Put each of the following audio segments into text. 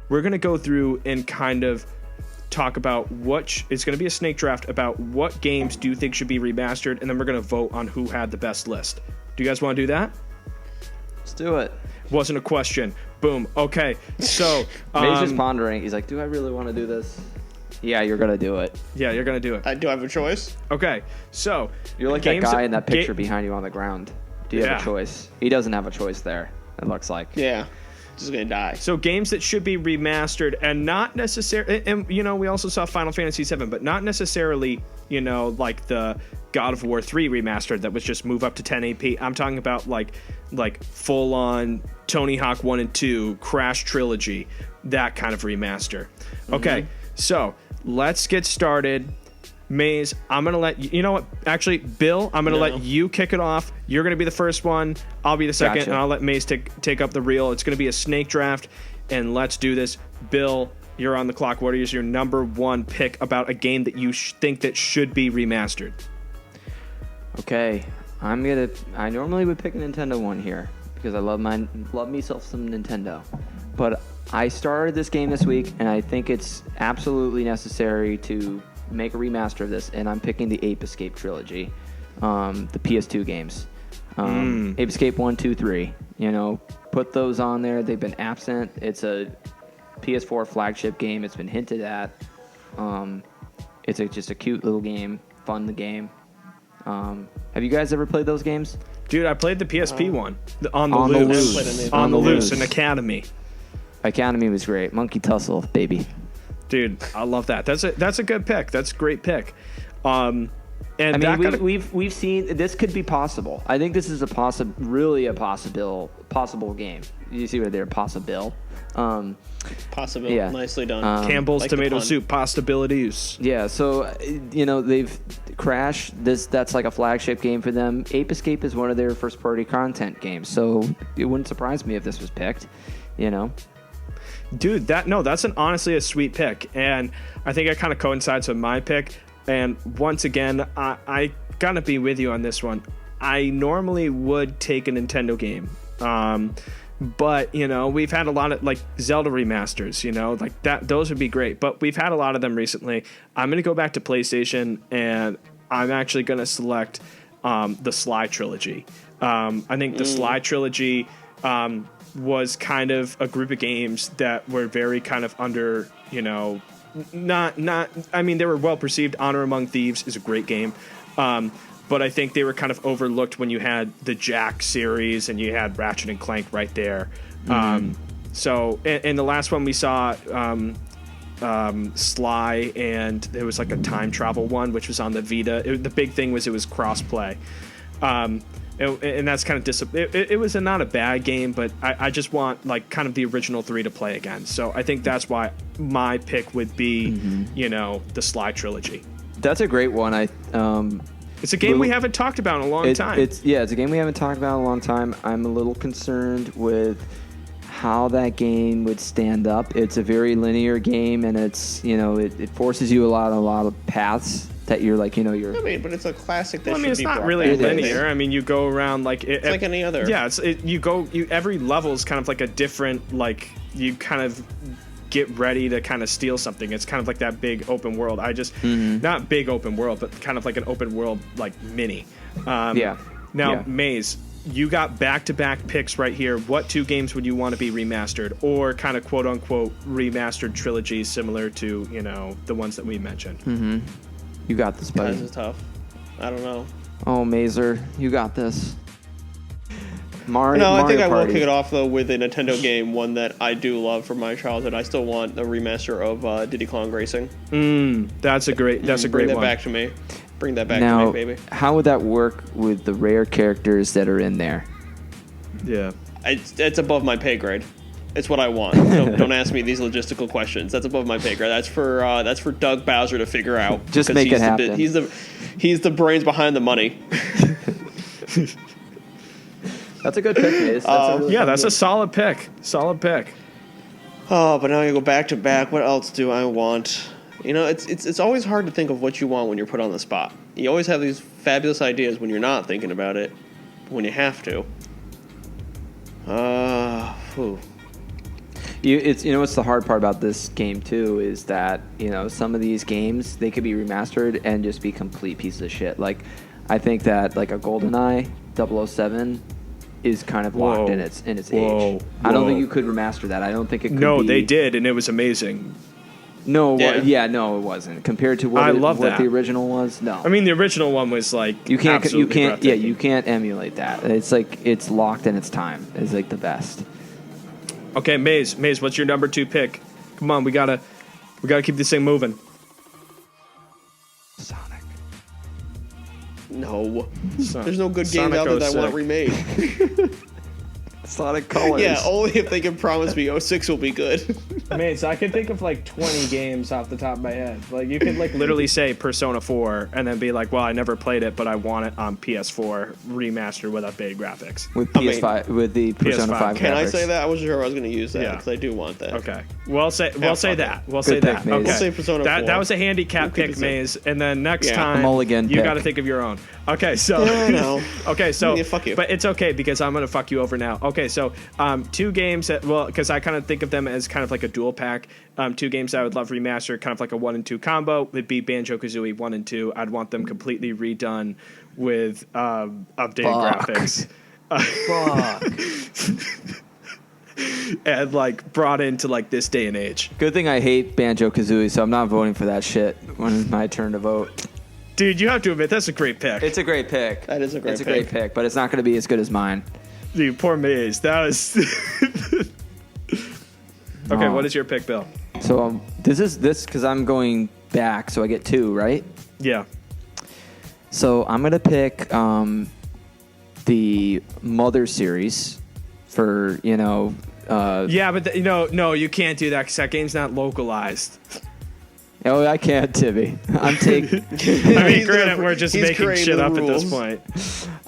we're going to go through and kind of talk about it's going to be a snake draft about what games do you think should be remastered, and then we're going to vote on who had the best list. Do you guys want to do that? Let's do it. Wasn't a question. Boom. Okay. So May's just pondering. He's like, do I really want to do this? Yeah, you're going to do it. Yeah, you're going to do it. I do have a choice. Okay. So you're like that guy in that picture behind you on the ground. Do you have a choice? He doesn't have a choice there, it looks like. Yeah. Just going to die. So games that should be remastered and not necessarily, and we also saw Final Fantasy VII, but not necessarily, like the God of War 3 remastered that was just move up to 1080p. I'm talking about like full on Tony Hawk 1 and 2, Crash Trilogy, that kind of remaster. Okay, so let's get started. Maze, I'm going to let you know what? Actually, Bill, I'm going to let you kick it off. You're going to be the first one. I'll be the second, and I'll let Maze take up the reel. It's going to be a snake draft, and let's do this. Bill, you're on the clock. What is your number one pick about a game that you think that should be remastered? Okay, I normally would pick a Nintendo one here because I love myself some Nintendo. But I started this game this week, and I think it's absolutely necessary to make a remaster of this, and I'm picking the Ape Escape trilogy, the PS2 games. Ape Escape 1, 2, 3. Put those on there. They've been absent. It's a PS4 flagship game. It's been hinted at. It's just a cute little game. Fun the game. Have you guys ever played those games? Dude, I played the PSP one. On the Loose. On the Loose in Academy. Academy was great. Monkey Tussle, baby. Dude, I love that. That's a good pick. That's a great pick. And we've seen this could be possible. I think this is really a possible game. You see right there, possible. Possible. Yeah. Nicely done. Campbell's tomato soup possibilities. Yeah. So they've Crash. That's like a flagship game for them. Ape Escape is one of their first party content games. So it wouldn't surprise me if this was picked. Dude, that's honestly a sweet pick, and I think it kind of coincides with my pick. And once again, I gotta be with you on this one. I normally would take a Nintendo game, but we've had a lot of like Zelda remasters, like that. Those would be great, but we've had a lot of them recently. I'm gonna go back to PlayStation, and I'm actually gonna select the Sly trilogy. I think the Sly trilogy was kind of a group of games that were very kind of under, they were well perceived. Honor Among Thieves is a great game. But I think they were kind of overlooked when you had the Jack series and you had Ratchet and Clank right there. So, and the last one we saw, Sly, and there was like a time travel one, which was on the Vita. The big thing was it was cross-play. And that's kind of it was not a bad game, but I just want like kind of the original three to play again. So I think that's why my pick would be, the Sly trilogy. That's a great one. It's a game we haven't talked about in a long time. It's a game we haven't talked about in a long time. I'm a little concerned with how that game would stand up. It's a very linear game, and it's it forces you a lot of paths that you're like you're. But it's a classic. That it's not really linear. You go around like it's like any other. Yeah, every level is kind of like a different like you kind of get ready to kind of steal something. It's kind of like that big open world. Not big open world, but kind of like an open world like mini. Maze, you got back-to-back picks right here. What two games would you want to be remastered, or kind of quote-unquote remastered trilogies similar to the ones that we mentioned? You got this, buddy. This is tough. I don't know. Oh, Mazer, you got this. I think I will kick it off though with a Nintendo game, one that I do love from my childhood. I still want the remaster of Diddy Kong Racing. That's a great one. Bring that back to me. Bring that back to me, baby. How would that work with the rare characters that are in there? Yeah, it's above my pay grade. It's what I want. Don't ask me these logistical questions. That's above my pay grade. That's for Doug Bowser to figure out. Just make it happen. He's the brains behind the money. That's a good pick, Mace. That's a solid pick. Solid pick. Oh, but now I go back to back. What else do I want? It's always hard to think of what you want when you're put on the spot. You always have these fabulous ideas when you're not thinking about it, when you have to. What's the hard part about this game too is that some of these games they could be remastered and just be complete pieces of shit. Like I think that like a GoldenEye 007 is kind of locked in its age. I don't think you could remaster that. I don't think it could. No, they did, and it was amazing. No, no, it wasn't. Compared to what the original was, no. I mean, the original one was like you can't emulate that. It's like it's locked in its time. It's like the best. Okay, Maze, what's your number 2 pick? Come on, we gotta keep this thing moving. Sonic. No, there's no good games Sonic out there that I 06. want remade. Sonic Colors. Yeah, only if they can promise me 06 will be good. Mates, I can think of like 20 games off the top of my head. Like you could like Literally say Persona 4 and then be like, well, I never played it, but I want it on PS4 remastered with updated graphics. With PS5, with the Persona PS5. 5 Can I graphics. say that? I wasn't sure I was going to use that Yeah. because I do want that. Okay. We'll say fuck that. it. We'll Good say pick, that. Maze. Okay. We'll say Persona 4. That was a handicap We'll keep pick, it simple. Maze, and then next Yeah. time A mulligan you pick. got to think of your own. Okay, so Yeah, I know. okay, so Yeah, fuck you. but it's okay because I'm gonna fuck you over now. Okay, so 2 games that because I kind of think of them as kind of like a dual pack. 2 games I would love remastered, kind of like a 1 and 2 combo would be Banjo Kazooie 1 and 2. I'd want them completely redone with updated Fuck. graphics. Fuck. And like brought into like this day and age. Good thing I hate Banjo Kazooie, so I'm not voting for that shit when it's my turn to vote. Dude, you have to admit that's a great pick. It's a great pick. That is a great It's a pick. great pick, but it's not going to be as good as mine. Dude, poor Maze. That was okay. Oh. What is your pick, Bill? So this because I'm going back, so I get 2, right? Yeah. So I'm gonna pick the Mother series for Yeah, but no, you can't do that because that game's not localized. Oh, I can't, Tibby. I'm taking. I mean, granted, we're just he's making creating shit the up at this rules. point.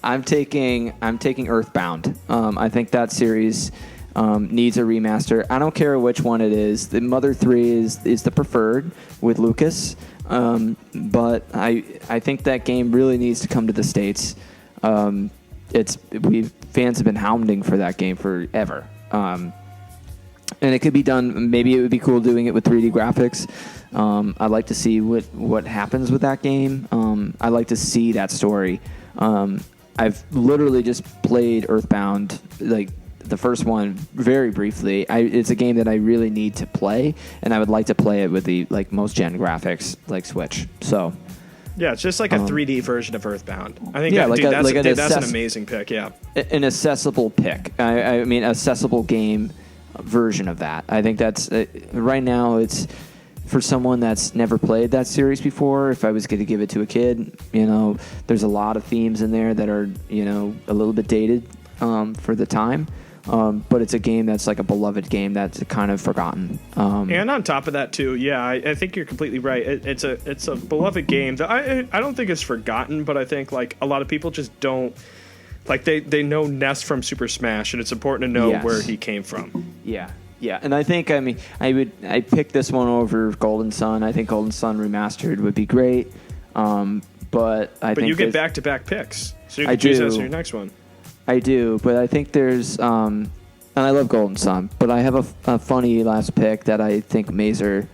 I'm taking Earthbound. I think that series needs a remaster. I don't care which one it is. The Mother 3 is the preferred with Lucas, but I think that game really needs to come to the States. Fans have been hounding for that game forever. And it could be done. Maybe it would be cool doing it with 3D graphics. I'd like to see what happens with that game. I'd like to see that story. I've literally just played Earthbound, like the first one, very briefly. It's a game that I really need to play, and I would like to play it with the like most gen graphics, like Switch. So. Yeah, it's just like a 3D version of Earthbound. I think Yeah, that's an amazing pick. Yeah. An accessible pick. I mean, accessible game version of that. I think that's right now. It's for someone that's never played that series before. If I was going to give it to a kid, there's a lot of themes in there that are a little bit dated for the time. But it's a game that's like a beloved game that's kind of forgotten. And on top of that too, yeah, I think you're completely right. It's a beloved game that I don't think it's forgotten, but I think like a lot of people just don't like they know Ness from Super Smash, and it's important to know Yes. where he came from. Yeah, and I think I picked this one over Golden Sun. I think Golden Sun remastered would be great. But you get back-to-back picks, so you I can choose do. as your next one. I do, but I think there's, and I love Golden Sun, but I have a funny last pick that I think Mazer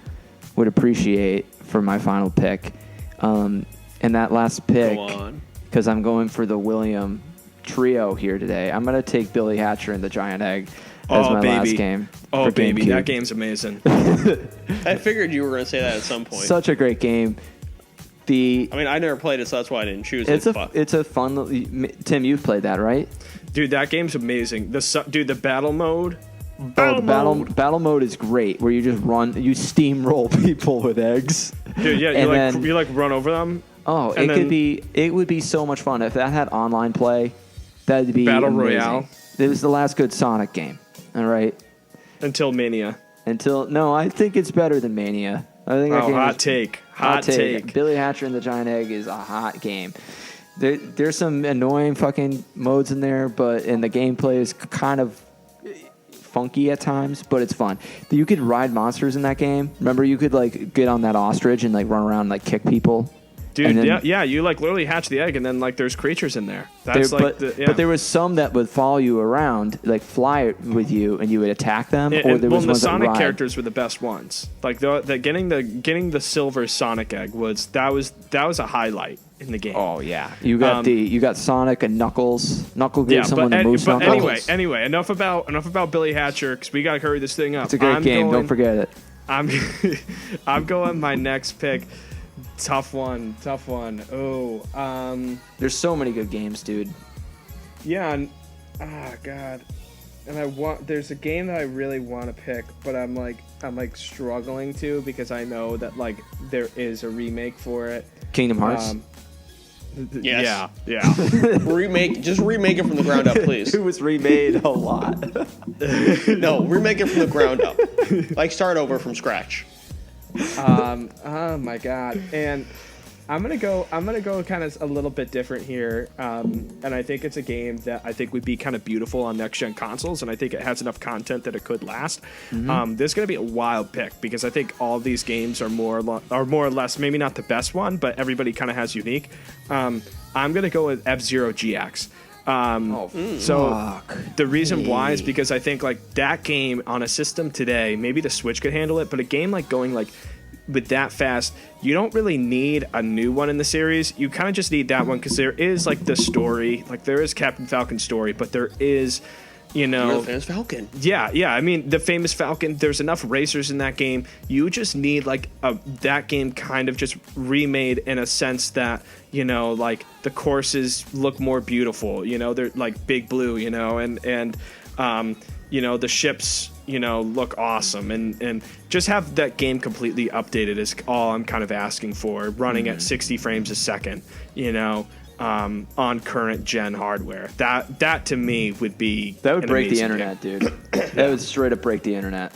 would appreciate for my final pick. And that last pick, Go on. because I'm going for the William trio here today, I'm going to take Billy Hatcher and the Giant Egg as my last game. Oh, for baby, GameCube. that game's amazing. I figured you were going to say that at some point. Such a great game. I mean, I never played it, so that's why I didn't choose It's it. a fun. Tim, you've played that, right? Dude, that game's amazing. The battle mode. The battle mode is great, where you just you steamroll people with eggs. Dude, yeah, And you like run over them. Oh, And it would be so much fun if that had online play. That'd be Battle amazing. Royale. It was the last good Sonic game. All right. Until Mania. I think it's better than Mania. I think that game hot is- take. Hot take. Billy Hatcher and the Giant Egg is a hot game. There's some annoying fucking modes in there, and the gameplay is kind of funky at times, but it's fun. You could ride monsters in that game. Remember, you could like get on that ostrich and like run around and like kick people Dude, then, yeah, you like literally hatch the egg, and then like there's creatures in there. That's but yeah. there was some that would follow you around, like fly with you, and you would attack them. Or there was the ones that Sonic ride. characters were the best ones. Like getting the silver Sonic egg was a highlight in the game. Oh yeah, you got Sonic and Knuckles. Knuckles gave someone the most. But Knuckles. anyway, enough about Billy Hatcher because we gotta hurry this thing up. It's a great game. Don't forget it. I'm going my next pick. Tough one. Oh, there's so many good games, dude. Yeah, God. And there's a game that I really want to pick, but I'm like struggling to because I know that like there is a remake for it. Kingdom Hearts. Yes. Yeah. Just remake it from the ground up, please. It was remade a lot. No, remake it from the ground up. Like start over from scratch. Oh my God. And I'm gonna go kind of a little bit different here. And I think it's a game that I think would be kind of beautiful on next gen consoles, and I think it has enough content that it could last. This is gonna be a wild pick because I think all these games are more or less maybe not the best one, but everybody kind of has unique. I'm gonna go with FZero GX. The reason why is because I think like that game on a system today, maybe the Switch could handle it, but a game like going like with that fast, you don't really need a new one in the series. You kind of just need that one because there is like the story, like there is Captain Falcon's story, but there is, You're the famous Falcon. Yeah. I mean, the famous Falcon. There's enough racers in that game. You just need like that game kind of just remade in a sense that like the courses look more beautiful. They're like big blue. And the ships look awesome and just have that game completely updated is all I'm kind of asking for. Running at 60 frames a second. On current gen hardware. That to me would be that would break the internet, dude. That would straight up break the internet.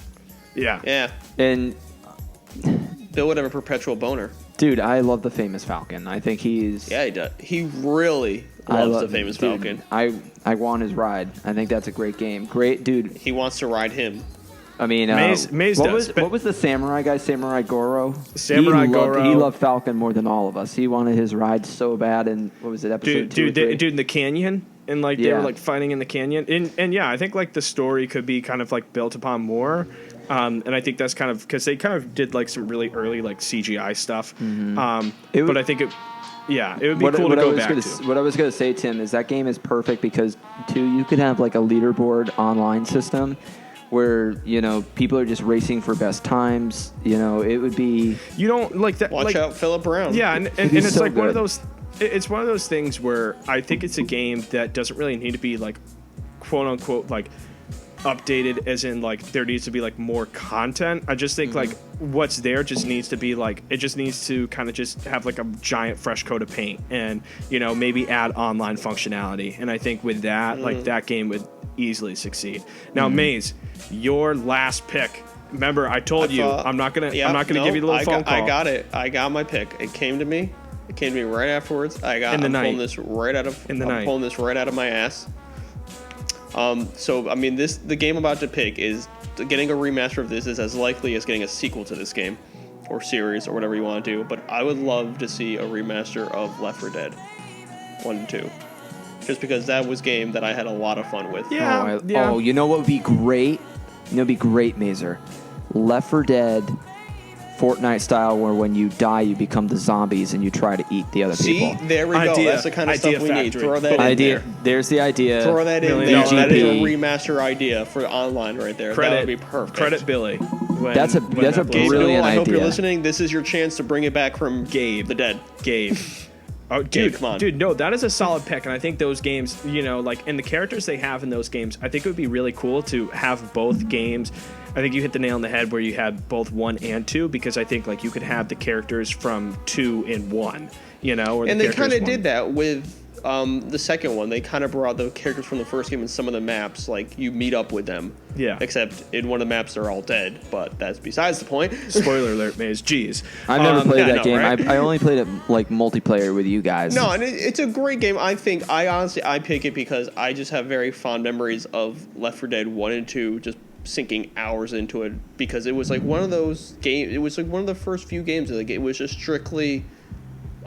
Yeah. And Bill would have a perpetual boner. Dude, I love the famous Falcon. I think he's he does. He really loves the famous Falcon. I want his ride. I think that's a great game. Great dude. He wants to ride him. I mean, Maze what was the samurai guy? Samurai Goro. Goro. He loved Falcon more than all of us. He wanted his ride so bad. And what was it? Episode 2 or 3? Dude, in the canyon, and like they were like fighting in the canyon, and yeah, I think like the story could be kind of like built upon more. And I think that's kind of because they kind of did like some really early like CGI stuff. But I think it would be cool to go back to. What I was going to say, Tim, is that game is perfect because you could have like a leaderboard online system where people are just racing for best times. It would be like that. Watch out, Philip Brown. Yeah, and it's so like good. one of those. It's one of those things where I think it's a game that doesn't really need to be like, quote unquote, like updated as in like there needs to be like more content. I just think like what's there just needs to be like it just needs to kind of just have like a giant fresh coat of paint and maybe add online functionality. And I think with that like that game would easily succeed. Now Maze, your last pick. Remember, I told you I'm not gonna give you the little phone call. I got it. I got my pick. It came to me right afterwards. I'm pulling this right out of my ass. So I mean, the game I'm about to pick is getting a remaster of this is as likely as getting a sequel to this game, or series, or whatever you want to do. But I would love to see a remaster of Left 4 Dead 1 and 2, just because that was a game that I had a lot of fun with. Oh, you know what would be great? It'd be great, Mazer. Left 4 Dead, Fortnite style, where when you die, you become the zombies and you try to eat the other people. See, there we go. That's the kind of stuff we need. Throw that in there. There's the idea. Throw that in there. That is a remaster idea for online right there. That would be perfect. Credit Billy. That's a brilliant idea. I hope you're listening. This is your chance to bring it back from the dead. Gabe. Oh, dude, come on. Dude, no, that is a solid pick, and I think those games, like, and the characters they have in those games, I think it would be really cool to have both games. I think you hit the nail on the head where you had both 1 and 2, because I think, like, you could have the characters from 2 in 1, And they kind of did that with the second one. They kind of brought the characters from the first game in some of the maps, like, you meet up with them. Yeah. Except in one of the maps, they're all dead, but that's besides the point. Spoiler alert, Maze. Jeez. I've never played that game. Right? I only played it, like, multiplayer with you guys. No, and it's a great game. I think, I pick it because I just have very fond memories of Left 4 Dead 1 and 2, just sinking hours into it, because it was, like, one of those games, it was, like, one of the first few games, like, it was just strictly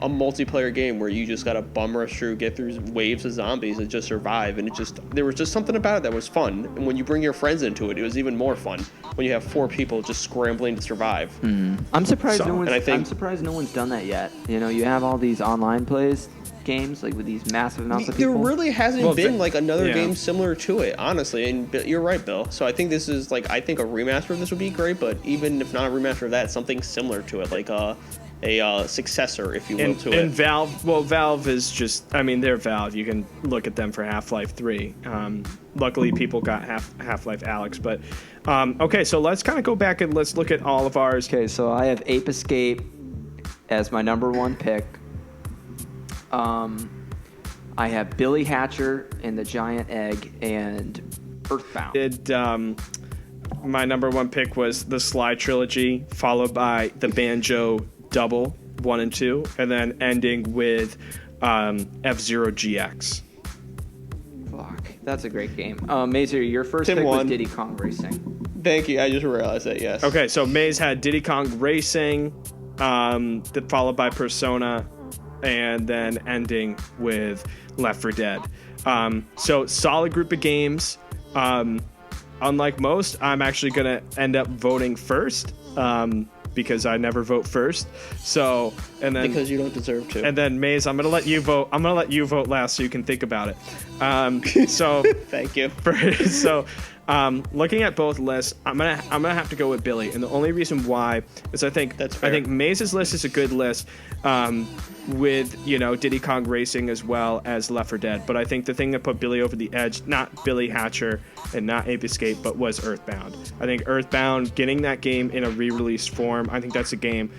a multiplayer game where you just got to bum rush through, get through waves of zombies and just survive. And there was just something about it that was fun. And when you bring your friends into it, it was even more fun when you have 4 people just scrambling to survive. I'm surprised I'm surprised no one's done that yet. You know, you have all these online plays games like with these massive amounts of people. There really hasn't been like another yeah. game similar to it, honestly. And you're right, Bill. So I think this is like, I think a remaster of this would be great, but even if not a remaster of that, something similar to it, like a successor, if you will, to it. And Valve is just, I mean, they're Valve. You can look at them for Half-Life 3. Luckily, people got Half-Life Alyx. But, okay, so let's kind of go back and let's look at all of ours. Okay, so I have Ape Escape as my number 1 pick. I have Billy Hatcher and the Giant Egg and Earthbound. My number 1 pick was the Sly Trilogy, followed by the Banjo Double 1 and 2, and then ending with FZero GX. Fuck, that's a great game. Mazer, your first Tim pick won. was Diddy Kong Racing. Thank you. I just realized that, yes. Okay, so Maze had Diddy Kong Racing, followed by Persona, and then ending with Left 4 Dead. So solid group of games. Unlike most, I'm actually gonna end up voting first, because I never vote first. So, and then Because you don't deserve to. and then Maze, I'm gonna let you vote. I'm gonna let you vote last so you can think about it. So Thank you. looking at both lists, I'm gonna have to go with Billy, and the only reason why is I think That's fair. Maze's list is a good list, with Diddy Kong Racing as well as Left 4 Dead. But I think the thing that put Billy over the edge, not Billy Hatcher and not Ape Escape, but was Earthbound. I think Earthbound, getting that game in a re-released form, I think that's a game.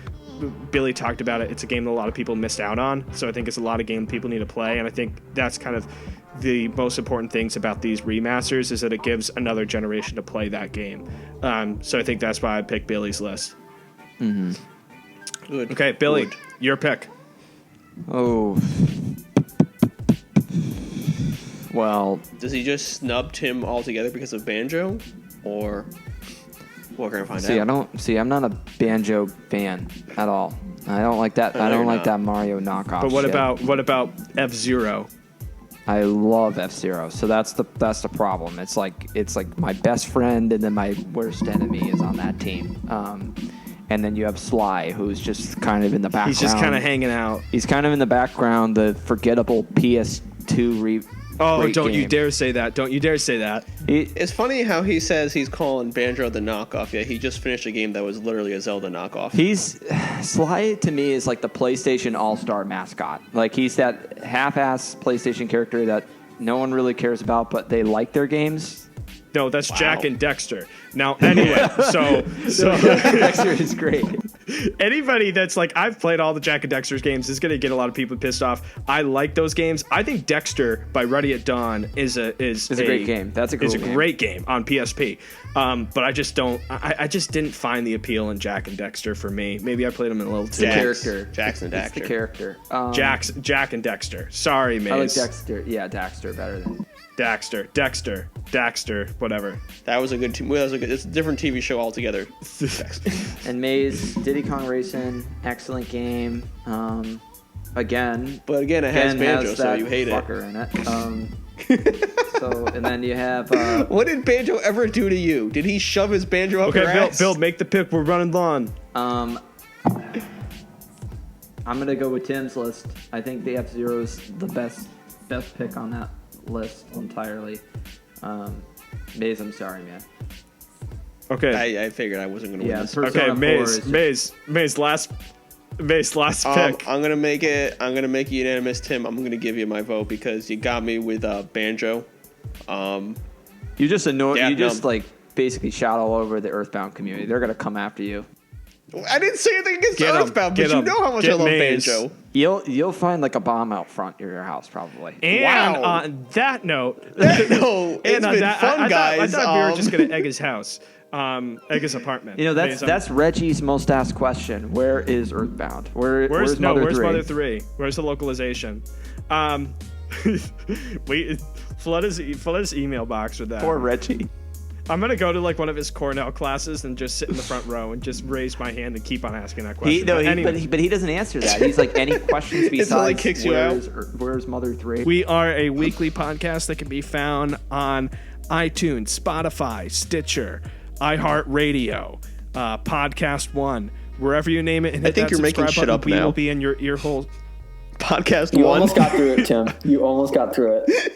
Billy talked about it. It's a game that a lot of people missed out on. So I think it's a lot of game people need to play, and I think that's kind of the most important things about these remasters is that it gives another generation to play that game. So I think that's why I picked Billy's list. Good. Okay, Billy, Good. your pick. Oh. Well, Does he just snub Tim altogether because of Banjo? Or we're going to find out. I'm not a Banjo fan at all. I don't like that. I don't like that Mario knockoff. But what shit. about FZero? I love FZero, so that's the problem. It's like my best friend and then my worst enemy is on that team. And then you have Sly, who's just kind of in the background. He's just kind of hanging out. He's kind of in the background, the forgettable PS2 Oh, don't game. you dare say that. Don't you dare say that. It's funny how he says he's calling Banjo the knockoff, yet he just finished a game that was literally a Zelda knockoff. Sly to me is like the PlayStation All-Star mascot. Like he's that half-ass PlayStation character that no one really cares about, but they like their games. No, that's Jack and Dexter. Now, anyway, so Dexter is great. anybody that's like, I've played all the Jack and Dexter's games is going to get a lot of people pissed off. I like those games. I think Dexter by Ready at Dawn is a great game. That's a cool game. great game on PSP. But I just don't. I just didn't find the appeal in Jack and Dexter for me. Maybe I played them in a little too. Character. Jackson It's Dexter. the character. Jack and Dexter. Sorry, Maze. I like Dexter. Yeah, Dexter better than. Dexter, whatever. That was a good team. It's a different TV show altogether. And Maze, Diddy Kong Racing, excellent game. Again, But again, it has Banjo, so that you hate it. fucker in it. So and then you have. What did Banjo ever do to you? Did he shove his Banjo up your Okay, ass? Bill, make the pick. We're running long. I'm gonna go with Tim's list. I think the FZero is the best pick on that list entirely. Maze, I'm sorry, man. Okay. I figured I wasn't going to win this. Okay, Persona 4 Maze, last pick. I'm gonna make it unanimous, Tim. I'm gonna give you my vote because you got me with Banjo. You just annoy. Yeah, you just no. like basically shout all over the Earthbound community. They're gonna come after you. I didn't say anything against Get 'em, Earthbound, get but you 'em. know how much Get I love Maze. Banjo. You'll find like a bomb out front of your house probably. And Wow. on that note, No, it's and on been that, fun, I guys. thought we were just gonna egg his house, egg his apartment. You know Maze, that's Reggie's most asked question. Where is Earthbound? Where's Mother 3? Mother 3? Where's the localization? We flood his email box with that. Poor Reggie. I'm gonna go to like one of his Cornell classes and just sit in the front row and just raise my hand and keep on asking that question. But he doesn't answer that. He's like, any questions besides kicks you out. Where's Mother 3? We are a weekly podcast that can be found on iTunes, Spotify, Stitcher, iHeartRadio, Podcast One, wherever you name it. And I think you're making shit up we now. will be in your ear hole. Podcast You one. almost got through it, Tim. You almost got through it.